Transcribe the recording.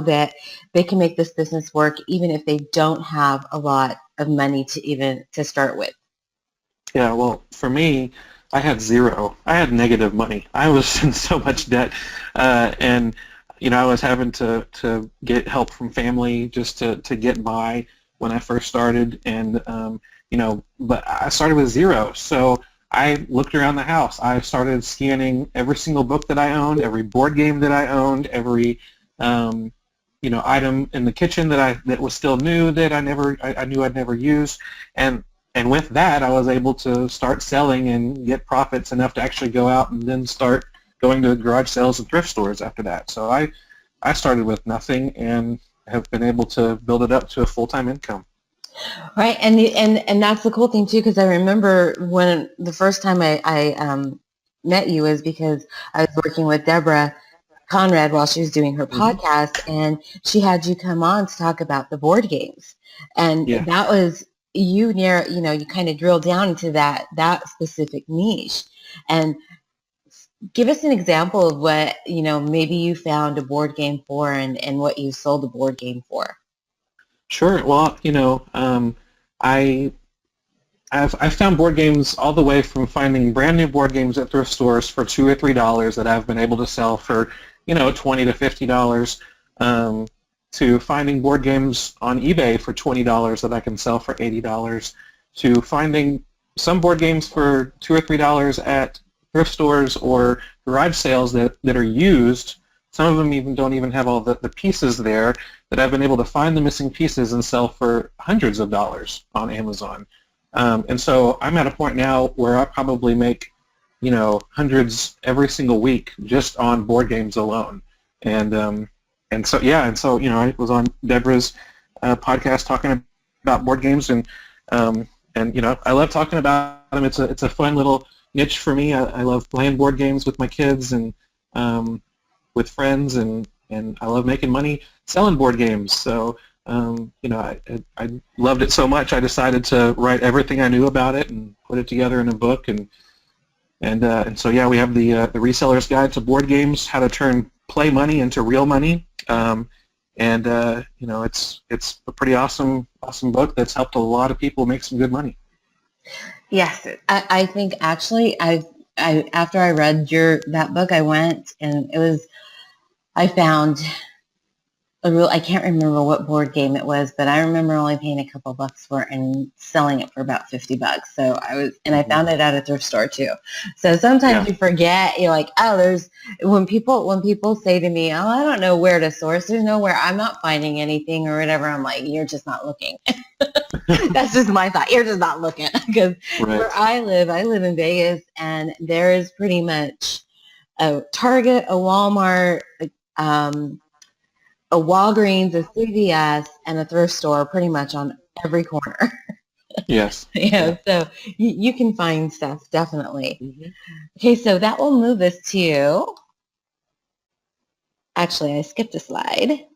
that they can make this business work even if they don't have a lot of money to start with? Yeah, well, for me, I had zero. I had negative money. I was in so much debt, and I was having to get help from family just to get by when I first started, and but I started with zero. So I looked around the house. I started scanning every single book that I owned, every board game that I owned, every item in the kitchen that was still new that I knew I'd never use, and with that, I was able to start selling and get profits enough to actually go out and then start going to garage sales and thrift stores after that. So I started with nothing and have been able to build it up to a full-time income. Right, and that's the cool thing too, because I remember when the first time I met you was because I was working with DEBRA CONRAD while she was doing her podcast, and she had you come on to talk about the board games, and that was you kind of drill down into that specific niche. And give us an example of what maybe you found a board game for, and what you sold a board game for. Sure. Well, I found board games all the way from finding brand new board games at thrift stores for $2 or $3 that I've been able to sell for $20 to $50, to finding board games on eBay for $20 that I can sell for $80, to finding some board games for $2 or $3 at thrift stores or garage sales that are used. Some of them even don't even have all the pieces there, that I've been able to find the missing pieces and sell for hundreds of dollars on Amazon. And so I'm at a point now where I probably make hundreds every single week just on board games alone. And so I was on Debra's podcast talking about board games, and I love talking about them. It's a fun little niche for me. I love playing board games with my kids and with friends, and I love making money selling board games. So I loved it so much I decided to write everything I knew about it and put it together in a book, and so yeah, we have the Reseller's Guide to Board Games: How to Turn Play Money into Real Money, it's a pretty awesome book that's helped a lot of people make some good money. Yes, I think actually after I read that book, I went and I found I can't remember what board game it was, but I remember only paying a couple bucks for it and selling it for about $50. So I found it at a thrift store too. So sometimes you forget, you're like, oh, when people say to me, oh, I don't know where to source, there's nowhere, I'm not finding anything or whatever, I'm like, you're just not looking. That's just my thought. You're just not looking, because where I live in Vegas, and there is pretty much a Target, a Walmart, a Walgreens, a CVS, and a thrift store pretty much on every corner. Yes. So you can find stuff, definitely. Okay, so that will move us to, actually I skipped a slide.